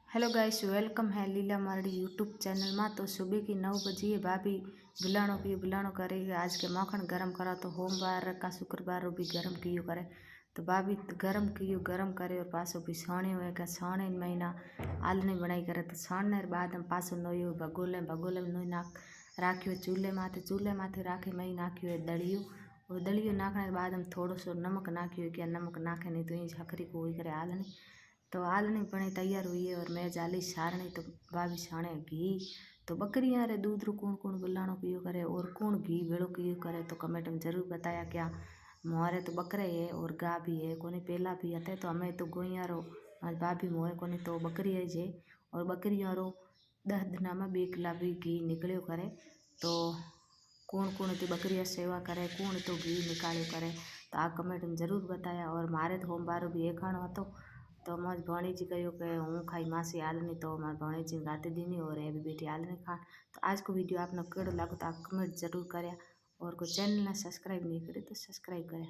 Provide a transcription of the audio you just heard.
Hello guys, welcome है लीला Mardi YouTube channel में। तो सुबह की 9 बजे भाभी बिलाणो करे। आज के मखण गरम करा तो सोमवार का शुक्रवार भी गरम कियो करे। तो भाभी गरम करे और पासो भी छाणे हुए का छाणे महीना आलनी बनाई करे। तो छाणने बाद हम पासो नोयो भगोले में नोई नाख राख्यो चूल्हे माथे राखी मई नाख्यो है दड़ियो। और दड़ियो नाखने बाद हम थोड़ो सो नमक नाख्यो कि नमक नाखे नहीं तो ये छकरी को हुई करे आलनी। तो आलनी बनी तैयार हुई है और मैं जाली सारनी। तो भाभी छाणे घी। तो बकरियां रे दूध रू कौन कौन बिलाणो पियो करे और कौन घी भेड़ो पियो करे तो कमेंट में जरूर बताया। क्या मोहरे तो बकरे है और गा भी है कोनी पहला भी हते। तो हमें तो गोइया रो भाभी मोहे कोनी तो बकरी है जे। और बकरियां रो 10 दिना में 2 किला भी घी निकलियो करे। तो कौन कौन तो बकरिया सेवा करे कौन तो घी निकालियो करे तो आ कमेंट में जरूर बताया। और मारे तो सोमवार भी एक खाणो हतो। तो मारी भाणीजी कहो कि हूँ खाई मासी आलनी। तो मारी भाणीजी गाती दीनी और ये भी बेटी आलनी खान। तो आज को वीडियो आपने केड़ो लागो तो आप कमेंट जरूर करें। और कोई चैनल ने सब्सक्राइब नहीं करे तो सब्सक्राइब करें।